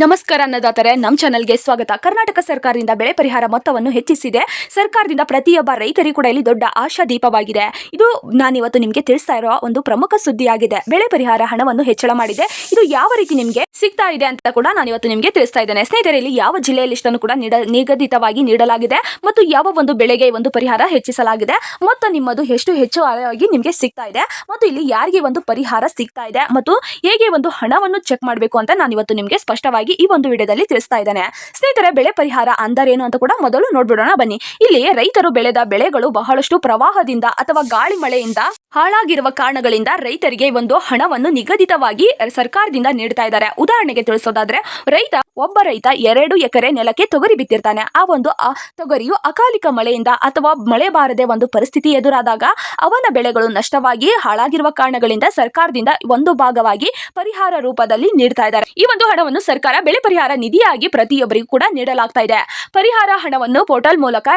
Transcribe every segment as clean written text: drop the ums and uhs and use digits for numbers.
ನಮಸ್ಕಾರ ಅನ್ನದಾತರೆ ನಮ್ಮ ಚಾನೆಲ್ಗೆ ಸ್ವಾಗತ. ಕರ್ನಾಟಕ ಸರ್ಕಾರದಿಂದ ಬೆಳೆ ಪರಿಹಾರ ಮೊತ್ತವನ್ನು ಹೆಚ್ಚಿಸಿದೆ. ಸರ್ಕಾರದಿಂದ ಪ್ರತಿಯೊಬ್ಬ ರೈತರಿಗೂ ಕೂಡ ಇಲ್ಲಿ ದೊಡ್ಡ ಆಶಾ ದೀಪವಾಗಿದೆ. ಇದು ನಾನಿವತ್ತು ನಿಮಗೆ ತಿಳಿಸ್ತಾ ಇರೋ ಒಂದು ಪ್ರಮುಖ ಸುದ್ದಿಯಾಗಿದೆ. ಬೆಳೆ ಪರಿಹಾರ ಹಣವನ್ನು ಹೆಚ್ಚಳ ಮಾಡಿದೆ. ಇದು ಯಾವ ರೀತಿ ನಿಮಗೆ ಸಿಗ್ತಾ ಇದೆ ಅಂತ ಕೂಡ ನಾನಿವತ್ತು ನಿಮಗೆ ತಿಳಿಸ್ತಾ ಇದ್ದೇನೆ. ಸ್ನೇಹಿತರೆ, ಇಲ್ಲಿ ಯಾವ ಜಿಲ್ಲೆಯ ಲಿಸ್ಟನ್ನು ಕೂಡ ನಿಗದಿತವಾಗಿ ನೀಡಲಾಗಿದೆ ಮತ್ತು ಯಾವ ಒಂದು ಬೆಳೆಗೆ ಒಂದು ಪರಿಹಾರ ಹೆಚ್ಚಿಸಲಾಗಿದೆ ಮತ್ತು ನಿಮ್ಮದು ಎಷ್ಟು ಹೆಚ್ಚುವರಿಯಾಗಿ ನಿಮಗೆ ಸಿಗ್ತಾ ಇದೆ ಮತ್ತು ಇಲ್ಲಿ ಯಾರಿಗೆ ಒಂದು ಪರಿಹಾರ ಸಿಗ್ತಾ ಇದೆ ಮತ್ತು ಹೇಗೆ ಒಂದು ಹಣವನ್ನು ಚೆಕ್ ಮಾಡಬೇಕು ಅಂತ ನಾನಿವತ್ತು ನಿಮಗೆ ಸ್ಪಷ್ಟವಾಗಿ ಈ ಒಂದು ವಿಡಿಯೋದಲ್ಲಿ ತಿಳಿಸ್ತಾ ಇದ್ದೇನೆ. ಸ್ನೇಹಿತರೆ, ಬೆಳೆ ಪರಿಹಾರ ಅಂದರೇನು ಅಂತ ಕೂಡ ಮೊದಲು ನೋಡ್ಬಿಡೋಣ ಬನ್ನಿ. ಇಲ್ಲಿ ರೈತರು ಬೆಳೆದ ಬೆಳೆಗಳು ಬಹಳಷ್ಟು ಪ್ರವಾಹದಿಂದ ಅಥವಾ ಗಾಳಿ ಮಳೆಯಿಂದ ಹಾಳಾಗಿರುವ ಕಾರಣಗಳಿಂದ ರೈತರಿಗೆ ಒಂದು ಹಣವನ್ನು ನಿಗದಿತವಾಗಿ ಸರ್ಕಾರದಿಂದ ನೀಡ್ತಾ ಇದ್ದಾರೆ. ಉದಾಹರಣೆಗೆ ತಿಳಿಸೋದಾದ್ರೆ, ಒಬ್ಬ ರೈತ 2 ಎಕರೆ ನೆಲಕ್ಕೆ ತೊಗರಿ ಬಿತ್ತಿರ್ತಾನೆ. ಆ ಒಂದು ತೊಗರಿಯು ಅಕಾಲಿಕ ಮಳೆಯಿಂದ ಅಥವಾ ಮಳೆ ಬಾರದೆ ಒಂದು ಪರಿಸ್ಥಿತಿ ಎದುರಾದಾಗ ಅವನ ಬೆಳೆಗಳು ನಷ್ಟವಾಗಿ ಹಾಳಾಗಿರುವ ಕಾರಣಗಳಿಂದ ಸರ್ಕಾರದಿಂದ ಒಂದು ಭಾಗವಾಗಿ ಪರಿಹಾರ ರೂಪದಲ್ಲಿ ನೀಡ್ತಾ ಇದ್ದಾರೆ. ಈ ಒಂದು ಹಣವನ್ನು ಸರ್ಕಾರ ಬೆಳೆ ಪರಿಹಾರ ನಿಧಿಯಾಗಿ ಪ್ರತಿಯೊಬ್ಬರಿಗೂ ಕೂಡ ನೀಡಲಾಗ್ತಾ ಇದೆ. ಪರಿಹಾರ ಹಣವನ್ನು ಪೋರ್ಟಲ್ ಮೂಲಕ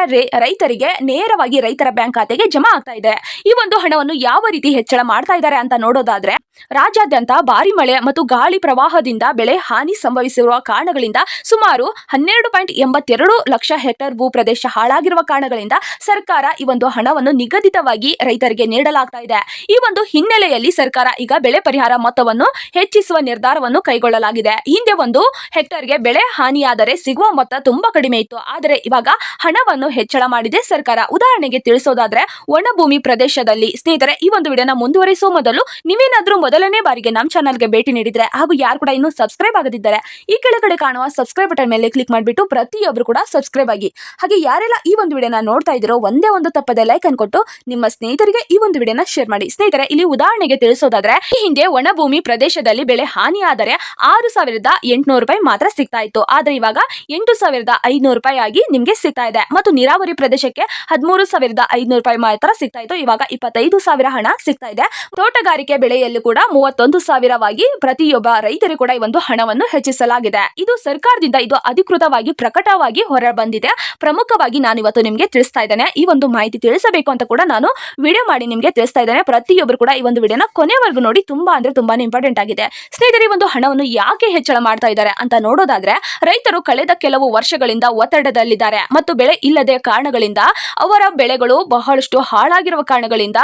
ರೈತರಿಗೆ ನೇರವಾಗಿ ರೈತರ ಬ್ಯಾಂಕ್ ಖಾತೆಗೆ ಜಮಾ ಆಗ್ತಾ ಇದೆ. ಈ ಒಂದು ಹಣವನ್ನು ಯಾವ ರೀತಿ ಹೆಚ್ಚಳ ಮಾಡ್ತಾ ಇದ್ದಾರೆ ಅಂತ ನೋಡೋದಾದ್ರೆ, ರಾಜ್ಯಾದ್ಯಂತ ಭಾರಿ ಮಳೆ ಮತ್ತು ಗಾಳಿ ಪ್ರವಾಹದಿಂದ ಬೆಳೆ ಹಾನಿ ಸಂಭವಿಸಿರುವ ಕಾರಣಗಳಿಂದ ಸುಮಾರು 12.82 ಲಕ್ಷ ಹೆಕ್ಟೇರ್ ಭೂ ಪ್ರದೇಶ ಹಾಳಾಗಿರುವ ಕಾರಣಗಳಿಂದ ಸರ್ಕಾರ ಈ ಒಂದು ಹಣವನ್ನು ನಿಗದಿತವಾಗಿ ರೈತರಿಗೆ ನೀಡಲಾಗ್ತಾ ಇದೆ. ಈ ಒಂದು ಹಿನ್ನೆಲೆಯಲ್ಲಿ ಸರ್ಕಾರ ಈಗ ಬೆಳೆ ಪರಿಹಾರ ಮೊತ್ತವನ್ನು ಹೆಚ್ಚಿಸುವ ನಿರ್ಧಾರವನ್ನು ಕೈಗೊಳ್ಳಲಾಗಿದೆ. ಹಿಂದೆ ಒಂದು ಹೆಕ್ಟರ್ಗೆ ಬೆಳೆ ಹಾನಿಯಾದರೆ ಸಿಗುವ ಮೊತ್ತ ತುಂಬಾ ಕಡಿಮೆ ಇತ್ತು. ಆದರೆ ಇವಾಗ ಹಣವನ್ನು ಹೆಚ್ಚಳ ಮಾಡಿದೆ ಸರ್ಕಾರ. ಉದಾಹರಣೆಗೆ ತಿಳಿಸೋದಾದ್ರೆ, ಒಣಭೂಮಿ ಪ್ರದೇಶದಲ್ಲಿ ಸ್ನೇಹಿತರೆ, ಈ ಒಂದು ವಿಡಿಯೋನ ಮುಂದುವರಿಸುವ ಮೊದಲು ನೀವೇನಾದ್ರೂ ಮೊದಲನೇ ಬಾರಿಗೆ ನಮ್ಮ ಚಾನಲ್ಗೆ ಭೇಟಿ ನೀಡಿದ್ರೆ ಹಾಗೂ ಯಾರು ಕೂಡ ಇನ್ನೂ ಸಬ್ಸ್ಕ್ರೈಬ್ ಆಗದಿದ್ದಾರೆ ಈ ಕೆಳಗಡೆ ಕಾಣುವ ಸಬ್ಸ್ಕ್ರೈಬ್ ಬಟನ್ ಮೇಲೆ ಕ್ಲಿಕ್ ಮಾಡಿಬಿಟ್ಟು ಪ್ರತಿಯೊಬ್ಬರು ಕೂಡ ಸಬ್ಸ್ಕ್ರೈಬ್ ಆಗಿ. ಹಾಗೆ ಯಾರೆಲ್ಲ ಈ ಒಂದು ವಿಡಿಯೋನ ನೋಡ್ತಾ ಇದ್ದೀರೋ ಒಂದೇ ಒಂದು ತಪ್ಪದೆ ಲೈಕ್ ಅನ್ಕೊಟ್ಟು ನಿಮ್ಮ ಸ್ನೇಹಿತರಿಗೆ ಈ ಒಂದು ವಿಡಿಯೋನ ಶೇರ್ ಮಾಡಿ. ಸ್ನೇಹಿತರೆ, ಇಲ್ಲಿ ಉದಾಹರಣೆಗೆ ತಿಳಿಸೋದಾದ್ರೆ, ಈ ಹಿಂದೆ ಒಣಭೂಮಿ ಪ್ರದೇಶದಲ್ಲಿ ಬೆಳೆ ಹಾನಿಯಾದರೆ 6,800 ರೂಪಾಯಿ ಮಾತ್ರ ಸಿಗ್ತಾ ಇತ್ತು. ಆದ್ರೆ ಇವಾಗ 8,500 ರೂಪಾಯಿ ಆಗಿ ನಿಮ್ಗೆ ಸಿಗ್ತಾ ಇದೆ. ಮತ್ತು ನೀರಾವರಿ ಪ್ರದೇಶಕ್ಕೆ 13,500 ರೂಪಾಯಿ ಮಾತ್ರ ಸಿಗ್ತಾ ಇತ್ತು. ಇವಾಗ 25,000 ಹಣ ಸಿಗ್ತಾ ಇದೆ. ತೋಟಗಾರಿಕೆ ಬೆಳೆಯಲ್ಲೂ ಕೂಡ 31,000ವಾಗಿ ಪ್ರತಿಯೊಬ್ಬ ರೈತರು ಕೂಡ ಈ ಒಂದು ಹಣವನ್ನು ಹೆಚ್ಚಿಸಲಾಗಿದೆ. ಇದು ಸರ್ಕಾರದಿಂದ ಇದು ಅಧಿಕೃತವಾಗಿ ಪ್ರಕಟವಾಗಿ ಹೊರ ಬಂದಿದೆ. ಪ್ರಮುಖವಾಗಿ ನಾನು ಇವತ್ತು ನಿಮ್ಗೆ ತಿಳಿಸ್ತಾ ಇದ್ದೇನೆ. ಈ ಒಂದು ಮಾಹಿತಿ ತಿಳಿಸಬೇಕು ಅಂತ ಕೂಡ ನಾನು ವಿಡಿಯೋ ಮಾಡಿ ನಿಮ್ಗೆ ತಿಳಿಸ್ತಾ ಇದ್ದೇನೆ. ಪ್ರತಿಯೊಬ್ಬರು ಕೂಡ ಈ ಒಂದು ವಿಡಿಯೋನ ಕೊನೆವರೆಗೂ ನೋಡಿ. ತುಂಬಾನೇ ಇಂಪಾರ್ಟೆಂಟ್ ಆಗಿದೆ. ಸ್ನೇಹಿತರೆ, ಈ ಒಂದು ಹಣವನ್ನು ಯಾಕೆ ಹೆಚ್ಚಳ ಮಾಡ್ತಾ ಇದ್ದಾರೆ ಅಂತ ನೋಡೋದಾದ್ರೆ, ರೈತರು ಕಳೆದ ಕೆಲವು ವರ್ಷಗಳಿಂದ ಒತ್ತಡದಲ್ಲಿದ್ದಾರೆ ಮತ್ತು ಬೆಳೆ ಇಲ್ಲದೆ ಕಾರಣಗಳಿಂದ ಅವರ ಬೆಳೆಗಳು ಬಹಳಷ್ಟು ಹಾಳಾಗಿರುವ ಕಾರಣಗಳಿಂದ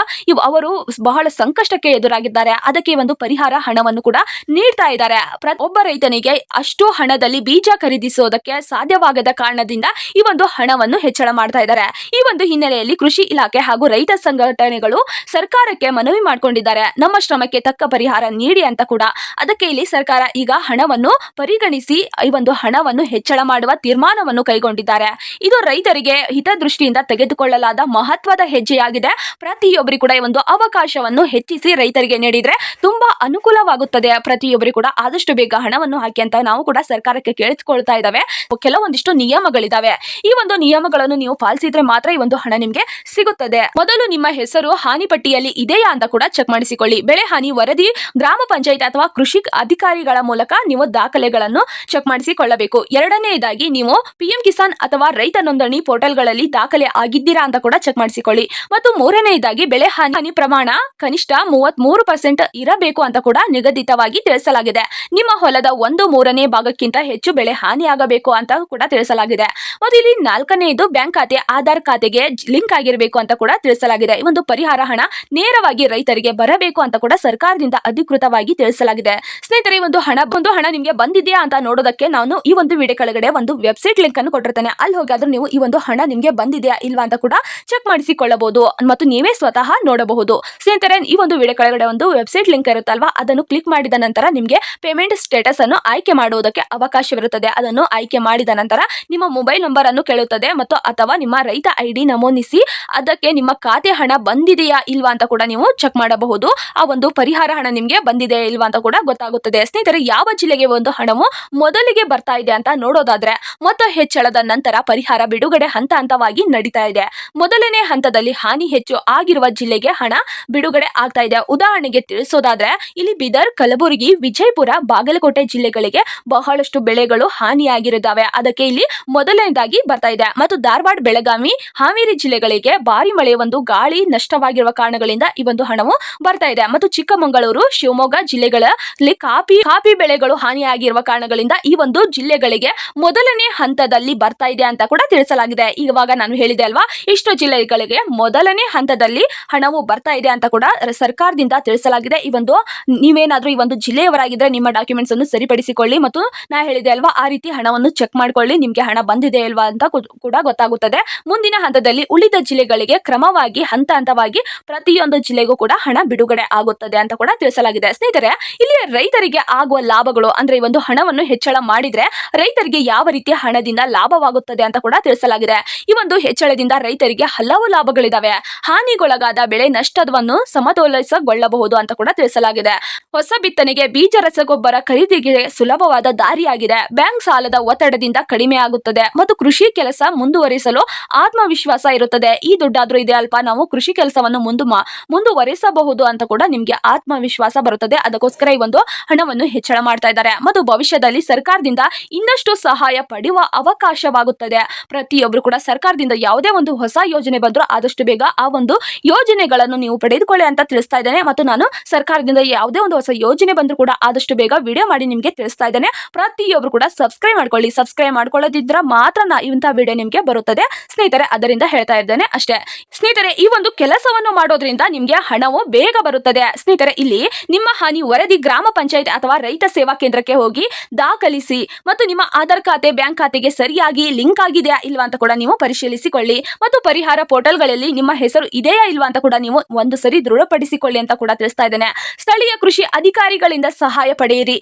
ಅವರು ಬಹಳ ಸಂಕಷ್ಟಕ್ಕೆ ಎದುರಾಗಿದ್ದಾರೆ. ಅದಕ್ಕೆ ಒಂದು ಪರಿಹಾರ ಹಣವನ್ನು ಕೂಡ ನೀಡ್ತಾ ಇದ್ದಾರೆ. ಒಬ್ಬ ರೈತನಿಗೆ ಅಷ್ಟು ಹಣದಲ್ಲಿ ಬೀಜ ಖರೀದಿಸೋದಕ್ಕೆ ಸಾಧ್ಯವಾಗದ ಕಾರಣದಿಂದ ಈ ಒಂದು ಹಣವನ್ನು ಹೆಚ್ಚಳ ಮಾಡ್ತಾ ಇದ್ದಾರೆ. ಈ ಒಂದು ಹಿನ್ನೆಲೆಯಲ್ಲಿ ಕೃಷಿ ಇಲಾಖೆ ಹಾಗೂ ರೈತ ಸಂಘಟನೆಗಳು ಸರ್ಕಾರಕ್ಕೆ ಮನವಿ ಮಾಡಿಕೊಂಡಿದ್ದಾರೆ, ನಮ್ಮ ಶ್ರಮಕ್ಕೆ ತಕ್ಕ ಪರಿಹಾರ ನೀಡಿ ಅಂತ ಕೂಡ. ಅದಕ್ಕೆ ಇಲ್ಲಿ ಸರ್ಕಾರ ಈಗ ಹಣವನ್ನು ಪರಿಗಣಿಸಿ ಈ ಒಂದು ಹಣವನ್ನು ಹೆಚ್ಚಳ ಮಾಡುವ ತೀರ್ಮಾನವನ್ನು ಕೈಗೊಂಡಿದ್ದಾರೆ. ಇದು ರೈತರಿಗೆ ಹಿತದೃಷ್ಟಿಯಿಂದ ತೆಗೆದುಕೊಳ್ಳಲಾದ ಮಹತ್ವದ ಹೆಜ್ಜೆಯಾಗಿದೆ. ಪ್ರತಿಯೊಬ್ಬರಿಗೂ ಕೂಡ ಈ ಒಂದು ಅವಕಾಶವನ್ನು ಹೆಚ್ಚಿಸಿ ರೈತರಿಗೆ ನೀಡಿದ್ರೆ ತುಂಬಾ ಅನುಕೂಲವಾಗುತ್ತದೆ. ಪ್ರತಿಯೊಬ್ಬರು ಕೂಡ ಆದಷ್ಟು ಬೇಗ ಹಣವನ್ನು ಹಾಕಿ ಅಂತ ನಾವು ಕೂಡ ಸರ್ಕಾರಕ್ಕೆ ಕೇಳಿಸಿಕೊಳ್ತಾ ಇದ್ದಾವೆ. ಕೆಲವೊಂದಿಷ್ಟು ನಿಯಮಗಳಿದಾವೆ. ಈ ಒಂದು ನಿಯಮಗಳನ್ನು ನೀವು ಪಾಲಿಸಿದ್ರೆ ಮಾತ್ರ ಈ ಒಂದು ಹಣ ನಿಮ್ಗೆ ಸಿಗುತ್ತದೆ. ಮೊದಲು ನಿಮ್ಮ ಹೆಸರು ಹಾನಿ ಪಟ್ಟಿಯಲ್ಲಿ ಇದೆಯಾ ಅಂತ ಕೂಡ ಚೆಕ್ ಮಾಡಿಸಿಕೊಳ್ಳಿ. ಬೆಳೆ ಹಾನಿ ವರದಿ ಗ್ರಾಮ ಪಂಚಾಯತ್ ಅಥವಾ ಕೃಷಿ ಅಧಿಕಾರಿಗಳ ಮೂಲಕ ನೀವು ದಾಖಲೆಗಳನ್ನು ಚೆಕ್ ಮಾಡಿಸಿಕೊಳ್ಳಬೇಕು. ಎರಡನೆಯದಾಗಿ ನೀವು PM ಕಿಸಾನ್ ಅಥವಾ ರೈತ ನೋಂದಣಿ ಪೋರ್ಟಲ್ಗಳಲ್ಲಿ ದಾಖಲೆ ಆಗಿದ್ದೀರಾ ಅಂತ ಕೂಡ ಚೆಕ್ ಮಾಡಿಸಿಕೊಳ್ಳಿ. ಮತ್ತು ಮೂರನೆಯದಾಗಿ ಬೆಳೆ ಹಾನಿ ಪ್ರಮಾಣ ಕನಿಷ್ಠ 33% ಇರಬೇಕು ಅಂತ ಕೂಡ ನಿಗದಿತವಾಗಿ ತಿಳಿಸಲಾಗಿದೆ. ನಿಮ್ಮ ಹೊಲದ 1/3 ಭಾಗಕ್ಕಿಂತ ಹೆಚ್ಚು ಬೆಳೆ ಹಾನಿಯಾಗಬೇಕು ಅಂತ ಕೂಡ ತಿಳಿಸಲಾಗಿದೆ. ಮತ್ತು ಇಲ್ಲಿ ನಾಲ್ಕನೆಯದು ಬ್ಯಾಂಕ್ ಖಾತೆ ಆಧಾರ್ ಖಾತೆಗೆ ಲಿಂಕ್ ಆಗಿರಬೇಕು ಅಂತ ಕೂಡ ತಿಳಿಸಲಾಗಿದೆ. ಈ ಒಂದು ಪರಿಹಾರ ಹಣ ನೇರವಾಗಿ ರೈತರಿಗೆ ಬರಬೇಕು ಅಂತ ಕೂಡ ಸರ್ಕಾರದಿಂದ ಅಧಿಕೃತವಾಗಿ ತಿಳಿಸಲಾಗಿದೆ. ಸ್ನೇಹಿತರೆ, ಈ ಒಂದು ಹಣ ನಿಮಗೆ ಬಂದಿದೆಯಾ ಅಂತ ನೋಡೋದಕ್ಕೆ ನಾನು ಈ ಒಂದು ವಿಡಿಯೋ ಕೆಳಗಡೆ ಒಂದು ವೆಬ್ಸೈಟ್ ಲಿಂಕ್ ಅನ್ನು ಕೊಟ್ಟಿರ್ತೇನೆ. ಅಲ್ಲಿ ಹೋಗಾದ್ರೂ ನೀವು ಈ ಒಂದು ಹಣ ನಿಮಗೆ ಬಂದಿದೆಯಾ ಇಲ್ವಾ ಅಂತ ಕೂಡ ಚೆಕ್ ಮಾಡಿಸಿಕೊಳ್ಳಬಹುದು ಮತ್ತು ನೀವೇ ಸ್ವತಃ ನೋಡಬಹುದು. ಸ್ನೇಹಿತರೆ, ಈ ಒಂದು ವಿಡಿಯೋ ಕೆಳಗಡೆ ಒಂದು ವೆಬ್ಸೈಟ್ ಲಿಂಕ್ ಇರುತ್ತಲ್ವಾ, ಅದನ್ನು ಕ್ಲಿಕ್ ಮಾಡಿದ ನಂತರ ನಿಮಗೆ ಪೇಮೆಂಟ್ ಸ್ಟೇಟಸ್ ಅನ್ನು ಆಯ್ಕೆ ಮಾಡುವುದಕ್ಕೆ ಅವಕಾಶವಿರುತ್ತದೆ. ಅದನ್ನು ಆಯ್ಕೆ ಮಾಡಿದ ನಂತರ ನಿಮ್ಮ ಮೊಬೈಲ್ ನಂಬರ್ ಅನ್ನು ಕೇಳುತ್ತದೆ ಮತ್ತು ಅಥವಾ ನಿಮ್ಮ ರೈತ ID ನಮೂದಿಸಿ ಅದಕ್ಕೆ ನಿಮ್ಮ ಖಾತೆ ಹಣ ಬಂದಿದೆಯಾ ಇಲ್ವಾ ಅಂತ ಕೂಡ ನೀವು ಚೆಕ್ ಮಾಡಬಹುದು. ಆ ಒಂದು ಪರಿಹಾರ ಹಣ ನಿಮಗೆ ಬಂದಿದೆಯಾ ಇಲ್ವಾ ಅಂತ ಕೂಡ ಗೊತ್ತಾಗುತ್ತದೆ. ಸ್ನೇಹಿತರೆ, ಯಾವ ಜಿಲ್ಲೆಗೆ ಒಂದು ಹಣವು ಮೊದಲಿಗೆ ಬರ್ತಾ ಇದೆ ಅಂತ ನೋಡೋದಾದ್ರೆ, ಮೊತ್ತ ಹೆಚ್ಚಳದ ನಂತರ ಪರಿಹಾರ ಬಿಡುಗಡೆ ಹಂತವಾಗಿ ನಡೀತಾ ಇದೆ. ಮೊದಲನೇ ಹಂತದಲ್ಲಿ ಹಾನಿ ಹೆಚ್ಚು ಆಗಿರುವ ಜಿಲ್ಲೆಗೆ ಹಣ ಬಿಡುಗಡೆ ಆಗ್ತಾ ಇದೆ. ಉದಾಹರಣೆಗೆ ತಿಳಿಸೋದಾದ್ರೆ, ಇಲ್ಲಿ ಬೀದರ್, ಕಲಬುರಗಿ, ವಿಜಯಪುರ, ಬಾಗಲಕೋಟೆ ಜಿಲ್ಲೆಗಳಿಗೆ ಬಹಳಷ್ಟು ಬೆಳೆಗಳು ಹಾನಿಯಾಗಿರುತ್ತವೆ. ಅದಕ್ಕೆ ಇಲ್ಲಿ ಮೊದಲನೇದಾಗಿ ಬರ್ತಾ ಇದೆ. ಮತ್ತು ಧಾರವಾಡ, ಬೆಳಗಾವಿ, ಹಾವೇರಿ ಜಿಲ್ಲೆಗಳಿಗೆ ಭಾರಿ ಮಳೆ ಒಂದು ಗಾಳಿ ನಷ್ಟವಾಗಿರುವ ಕಾರಣಗಳಿಂದ ಈ ಒಂದು ಹಣವು ಬರ್ತಾ ಇದೆ. ಮತ್ತು ಚಿಕ್ಕಮಗಳೂರು, ಶಿವಮೊಗ್ಗ ಜಿಲ್ಲೆಗಳಲ್ಲಿ ಕಾಫಿ ಬೆಳೆಗಳು ಹಾನಿಯಾಗಿರುವ ಕಾರಣಗಳಿಂದ ಈ ಒಂದು ಜಿಲ್ಲೆಗಳಿಗೆ ಮೊದಲನೇ ಹಂತದಲ್ಲಿ ಬರ್ತಾ ಇದೆ ಅಂತ ಕೂಡ ತಿಳಿಸಲಾಗಿದೆ. ಇವಾಗ ನಾನು ಹೇಳಿದೆ ಅಲ್ವಾ, ಇಷ್ಟು ಜಿಲ್ಲೆಗಳಿಗೆ ಮೊದಲನೇ ಹಂತದಲ್ಲಿ ಹಣವು ಬರ್ತಾ ಇದೆ ಅಂತ ಕೂಡ ಸರ್ಕಾರದಿಂದ ತಿಳಿಸಲಾಗಿದೆ. ಈ ಒಂದು ನೀವೇನಾದ್ರೂ ಈ ಒಂದು ಜಿಲ್ಲೆಯವರಾಗಿದ್ರೆ ನಿಮ್ಮ ಡಾಕ್ಯುಮೆಂಟ್ಸ್ ಅನ್ನು ಸರಿಪಡಿಸಿಕೊಳ್ಳಿ ಮತ್ತು ನಾ ಹೇಳಿದೆ ಅಲ್ವಾ, ಆ ರೀತಿ ಹಣವನ್ನು ಚೆಕ್ ಮಾಡ್ಕೊಳ್ಳಿ, ನಿಮ್ಗೆ ಹಣ ಬಂದಿದೆ ಅಲ್ವಾ ಅಂತ ಕೂಡ ಗೊತ್ತಾಗುತ್ತದೆ. ಮುಂದಿನ ಹಂತದಲ್ಲಿ ಉಳಿದ ಜಿಲ್ಲೆಗಳಿಗೆ ಕ್ರಮವಾಗಿ ಹಂತವಾಗಿ ಪ್ರತಿಯೊಂದು ಜಿಲ್ಲೆಗೂ ಕೂಡ ಹಣ ಬಿಡುಗಡೆ ಆಗುತ್ತದೆ ಅಂತ ಕೂಡ ತಿಳಿಸಲಾಗಿದೆ. ಸ್ನೇಹಿತರೆ, ಇಲ್ಲಿ ರೈತರಿಗೆ ಆಗುವ ಲಾಭಗಳು ಅಂದ್ರೆ ಈ ಒಂದು ಹಣವನ್ನು ಹೆಚ್ಚಳ ಮಾಡಿದ್ರೆ ರೈತರಿಗೆ ಯಾವ ರೀತಿಯ ಹಣದಿಂದ ಲಾಭವಾಗುತ್ತದೆ ಅಂತ ಕೂಡ ತಿಳಿಸಲಾಗಿದೆ. ಈ ಒಂದು ಹೆಚ್ಚಳದಿಂದ ರೈತರಿಗೆ ಹಲವು ಲಾಭಗಳಿದಾವೆ. ಹಾನಿಗೊಳಗಾದ ಬೆಳೆ ನಷ್ಟವನ್ನು ಸಮತೋಲಿಸಗೊಳ್ಳಬಹುದು ಅಂತ ಕೂಡ ತಿಳಿಸಲಾಗಿದೆ. ಹೊಸ ಬಿತ್ತನೆಗೆ ಬೀಜ ರಸಗೊಬ್ಬರ ಖರೀದಿಗೆ ಸುಲಭವಾದ ದಾರಿಯಾಗಿದೆ. ಬ್ಯಾಂಕ್ ಸಾಲದ ಒತ್ತಡದಿಂದ ಕಡಿಮೆ ಆಗುತ್ತದೆ ಮತ್ತು ಕೃಷಿ ಕೆಲಸ ಮುಂದುವರಿಸಲು ಆತ್ಮವಿಶ್ವಾಸ ಇರುತ್ತದೆ. ಈ ದುಡ್ಡಾದ್ರೂ ಇದೆ ಅಲ್ಪ, ನಾವು ಕೃಷಿ ಕೆಲಸವನ್ನು ಮುಂದುವರಿಸಬಹುದು ಅಂತ ಕೂಡ ನಿಮ್ಗೆ ಆತ್ಮವಿಶ್ವಾಸ ಬರುತ್ತದೆ. ಅದಕ್ಕೋಸ್ಕರ ಈ ಒಂದು ಹಣವನ್ನು ಹೆಚ್ಚಳ ಮಾಡ್ತಾ ಇದ್ದಾರೆ ಮತ್ತು ಭವಿಷ್ಯದಲ್ಲಿ ಸರ್ಕಾರದಿಂದ ಇನ್ನಷ್ಟು ಸಹಾಯ ಪಡೆಯುವ ಅವಕಾಶವಾಗುತ್ತದೆ. ಪ್ರತಿಯೊಬ್ಬರು ಕೂಡ ಸರ್ಕಾರದಿಂದ ಯಾವುದೇ ಒಂದು ಹೊಸ ಯೋಜನೆ ಬಂದರೂ ಆದಷ್ಟು ಬೇಗ ಆ ಒಂದು ಯೋಜನೆಗಳನ್ನು ನೀವು ಪಡೆದುಕೊಳ್ಳಿ ಅಂತ ತಿಳಿಸ್ತಾ ಇದ್ದೇನೆ. ಮತ್ತು ನಾನು ಸರ್ಕಾರದಿಂದ ಯಾವುದೇ ಒಂದು ಹೊಸ ಯೋಜನೆ ಬಂದರೂ ಕೂಡ ಆದಷ್ಟು ಬೇಗ ವಿಡಿಯೋ ಮಾಡಿ ನಿಮಗೆ ತಿಳಿಸ್ತಾ ಇದ್ದೇನೆ. ಪ್ರತಿಯೊಬ್ಬರು ಕೂಡ ಸಬ್ಸ್ಕ್ರೈಬ್ ಮಾಡ್ಕೊಳ್ಳಿ. ಸಬ್ಸ್ಕ್ರೈಬ್ ಮಾಡ್ಕೊಳ್ಳೋದಿದ್ರ ಮಾತ್ರ ಇಂತಹ ವಿಡಿಯೋ ನಿಮಗೆ ಬರುತ್ತದೆ ಸ್ನೇಹಿತರೆ, ಅದರಿಂದ ಹೇಳ್ತಾ ಇದ್ದೇನೆ ಅಷ್ಟೇ. ಸ್ನೇಹಿತರೆ, ಈ ಒಂದು ಕೆಲಸವನ್ನು ಮಾಡೋದ್ರಿಂದ ನಿಮ್ಗೆ ಹಣವು ಬೇಗ ಬರುತ್ತದೆ. ಸ್ನೇಹಿತರೆ, ಇಲ್ಲಿ ನಿಮ್ಮ ಹಾನಿ ವರದಿ ಗ್ರಾಮ ಪಂಚಾಯತ್ ಅಥವಾ ರೈತ ಸೇವಾ ಕೇಂದ್ರಕ್ಕೆ ಹೋಗಿ ದಾಖಲಿಸಿ ಮತ್ತು ನಿಮ್ಮ ಆಧಾರ್ ಖಾತೆ ಬ್ಯಾಂಕ್ ಖಾತೆಗೆ ಸರಿಯಾಗಿ ಲಿಂಕ್ ಆಗಿದೆಯಾ ಇಲ್ವಾ ಅಂತ ಕೂಡ ನೀವು ಪರಿಶೀಲಿಸಿಕೊಳ್ಳಿ ಮತ್ತು ಪರಿಹಾರ ಪೋರ್ಟಲ್ಗಳಲ್ಲಿ ನಿಮ್ಮ ಹೆಸರು ಇದೆಯಾ ಇಲ್ವಾ ಅಂತ ಕೂಡ ನೀವು ಒಂದು ಸರಿ ದೃಢಪಡಿಸಿಕೊಳ್ಳಿ ಅಂತ ಕೂಡ ತಿಳಿಸ್ತಾ ಇದ್ದೇನೆ. ಸ್ಥಳೀಯ ಕೃಷಿ ಅಧಿಕಾರಿಗಳಿಂದ ಸಹಾಯ ಪಡೆಯಿರಿ.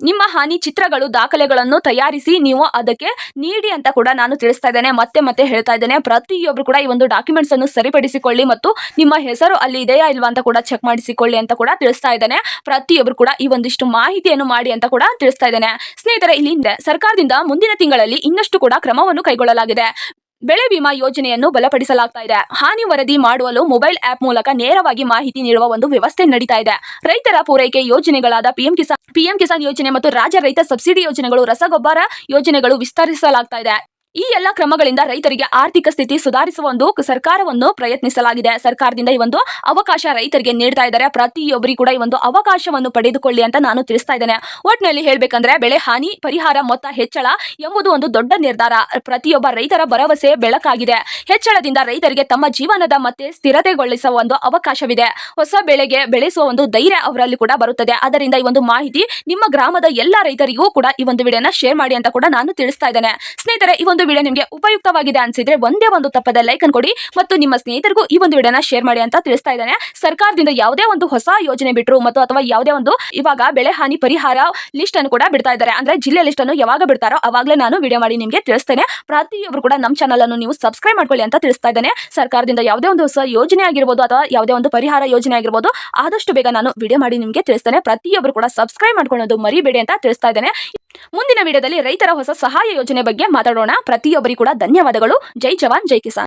ನಿಮ್ಮ ಹಾನಿ ಚಿತ್ರಗಳು ದಾಖಲೆಗಳನ್ನು ತಯಾರಿಸಿ ನೀವು ಅದಕ್ಕೆ ನೀಡಿ ಅಂತ ಕೂಡ ನಾನು ತಿಳಿಸ್ತಾ ಇದ್ದೇನೆ. ಮತ್ತೆ ಹೇಳ್ತಾ ಇದ್ದೇನೆ, ಪ್ರತಿಯೊಬ್ರು ಕೂಡ ಈ ಒಂದು ಡಾಕ್ಯುಮೆಂಟ್ಸ್ ಅನ್ನು ಸರಿಪಡಿಸಿಕೊಳ್ಳಿ ಮತ್ತು ನಿಮ್ಮ ಹೆಸರು ಅಲ್ಲಿ ಇದೆಯಾ ಇಲ್ವಾ ಅಂತ ಕೂಡ ಚೆಕ್ ಮಾಡಿಸಿಕೊಳ್ಳಿ ಅಂತ ಕೂಡ ತಿಳಿಸ್ತಾ ಇದ್ದೇನೆ. ಪ್ರತಿಯೊಬ್ರು ಕೂಡ ಈ ಒಂದಿಷ್ಟು ಮಾಹಿತಿಯನ್ನು ಮಾಡಿ ಅಂತ ಕೂಡ ತಿಳಿಸ್ತಾ ಇದ್ದೇನೆ. ಸ್ನೇಹಿತರೆ, ಇಲ್ಲಿಂದ ಸರ್ಕಾರದಿಂದ ಮುಂದಿನ ತಿಂಗಳಲ್ಲಿ ಇನ್ನಷ್ಟು ಕೂಡ ಕ್ರಮವನ್ನು ಕೈಗೊಳ್ಳಲಾಗಿದೆ. ಬೆಳೆ ವಿಮಾ ಯೋಜನೆಯನ್ನು ಬಲಪಡಿಸಲಾಗ್ತಾ ಇದೆ. ಹಾನಿ ವರದಿ ಮಾಡಲು ಮೊಬೈಲ್ ಆಪ್ ಮೂಲಕ ನೇರವಾಗಿ ಮಾಹಿತಿ ನೀಡುವ ಒಂದು ವ್ಯವಸ್ಥೆ ನಡೀತಾ ಇದೆ. ರೈತರ ಪೂರೈಕೆ ಯೋಜನೆಗಳಾದ ಪಿಎಂ ಕಿಸಾನ್ ಯೋಜನೆ ಮತ್ತು ರಾಜ್ಯ ರೈತ ಸಬ್ಸಿಡಿ ಯೋಜನೆಗಳು, ರಸಗೊಬ್ಬರ ಯೋಜನೆಗಳು ವಿಸ್ತರಿಸಲಾಗ್ತಾ ಇದೆ. ಈ ಎಲ್ಲ ಕ್ರಮಗಳಿಂದ ರೈತರಿಗೆ ಆರ್ಥಿಕ ಸ್ಥಿತಿ ಸುಧಾರಿಸುವ ಒಂದು ಸರ್ಕಾರವನ್ನು ಪ್ರಯತ್ನಿಸಲಾಗಿದೆ. ಸರ್ಕಾರದಿಂದ ಈ ಒಂದು ಅವಕಾಶ ರೈತರಿಗೆ ನೀಡ್ತಾ ಇದ್ದಾರೆ. ಪ್ರತಿಯೊಬ್ಬರಿಗೂ ಕೂಡ ಈ ಒಂದು ಅವಕಾಶವನ್ನು ಪಡೆದುಕೊಳ್ಳಿ ಅಂತ ನಾನು ತಿಳಿಸ್ತಾ ಇದ್ದೇನೆ. ಒಟ್ಟಿನಲ್ಲಿ ಹೇಳ್ಬೇಕಂದ್ರೆ ಬೆಳೆ ಹಾನಿ ಪರಿಹಾರ ಮೊತ್ತ ಹೆಚ್ಚಳ ಎಂಬುದು ಒಂದು ದೊಡ್ಡ ನಿರ್ಧಾರ. ಪ್ರತಿಯೊಬ್ಬ ರೈತರ ಭರವಸೆ ಬೆಳಕಾಗಿದೆ. ಹೆಚ್ಚಳದಿಂದ ರೈತರಿಗೆ ತಮ್ಮ ಜೀವನದ ಮತ್ತೆ ಸ್ಥಿರತೆಗೊಳಿಸುವ ಒಂದು ಅವಕಾಶವಿದೆ. ಹೊಸ ಬೆಳೆಗೆ ಬೆಳೆಸುವ ಒಂದು ಧೈರ್ಯ ಅವರಲ್ಲಿ ಕೂಡ ಬರುತ್ತದೆ. ಅದರಿಂದ ಈ ಒಂದು ಮಾಹಿತಿ ನಿಮ್ಮ ಗ್ರಾಮದ ಎಲ್ಲ ರೈತರಿಗೂ ಕೂಡ ಈ ಒಂದು ವಿಡಿಯೋನ ಶೇರ್ ಮಾಡಿ ಅಂತ ಕೂಡ ನಾನು ತಿಳಿಸ್ತಾ ಇದ್ದೇನೆ. ಸ್ನೇಹಿತರೆ, ಈ ಒಂದು ವಿಡಿಯೋ ನಿಮಗೆ ಉಪಯುಕ್ತವಾಗಿದೆ ಅನ್ಸಿದ್ರೆ ಒಂದೇ ಒಂದು ತಪ್ಪದ ಲೈಕ್ ಅನ್ನು ಕೊಡಿ ಮತ್ತು ನಿಮ್ಮ ಸ್ನೇಹಿತರಿಗೂ ಈ ಒಂದು ವಿಡಿಯೋನ ಶೇರ್ ಮಾಡಿ ಅಂತ ತಿಳಿಸ್ತಾ ಇದ್ದೇನೆ. ಸರ್ಕಾರದಿಂದ ಯಾವುದೇ ಒಂದು ಹೊಸ ಯೋಜನೆ ಬಿಟ್ಟರು ಮತ್ತು ಅಥವಾ ಯಾವುದೇ ಒಂದು ಇವಾಗ ಬೆಳೆ ಹಾನಿ ಪರಿಹಾರ ಲಿಸ್ಟ್ ಅನ್ನು ಕೂಡ ಬಿಡ್ತಾ ಇದ್ದಾರೆ. ಅಂದ್ರೆ ಜಿಲ್ಲೆ ಲಿಸ್ಟ್ ಅನ್ನು ಯಾವಾಗ ಬಿಡ್ತಾರೋ ಅವಾಗಲೇ ನಾನು ವಿಡಿಯೋ ಮಾಡಿ ನಿಮಗೆ ತಿಳಿಸ್ತೇನೆ. ಪ್ರತಿಯೊಬ್ಬರು ಕೂಡ ನಮ್ಮ ಚಾನಲ್ ಅನ್ನು ನೀವು ಸಬ್ಸ್ಕ್ರೈಬ್ ಮಾಡ್ಕೊಳ್ಳಿ ಅಂತ ತಿಳಿಸ್ತಾ ಇದ್ದೇನೆ. ಸರ್ಕಾರದಿಂದ ಯಾವುದೇ ಒಂದು ಹೊಸ ಯೋಜನೆ ಆಗಿರ್ಬೋದು ಅಥವಾ ಯಾವುದೇ ಒಂದು ಪರಿಹಾರ ಯೋಜನೆ ಆಗಿರ್ಬೋದು ಆದಷ್ಟು ಬೇಗ ನಾನು ವಿಡಿಯೋ ಮಾಡಿ ನಿಮಗೆ ತಿಳಿಸ್ತೇನೆ. ಪ್ರತಿಯೊಬ್ಬರು ಕೂಡ ಸಬ್ಸ್ಕ್ರೈಬ್ ಮಾಡ್ಕೊಳ್ಳೋದು ಮರಿಬೇಡಿ ಅಂತ ತಿಳಿಸ್ತಾ ಇದ್ದೇನೆ. ಮುಂದಿನ ವಿಡಿಯೋದಲ್ಲಿ ರೈತರ ಹೊಸ ಸಹಾಯ ಯೋಜನೆ ಬಗ್ಗೆ ಮಾತಾಡೋಣ. ಪ್ರತಿಯೊಬ್ಬರಿಗೂ ಕೂಡ ಧನ್ಯವಾದಗಳು. ಜೈ ಜವಾನ್ ಜೈ ಕಿಸಾನ್.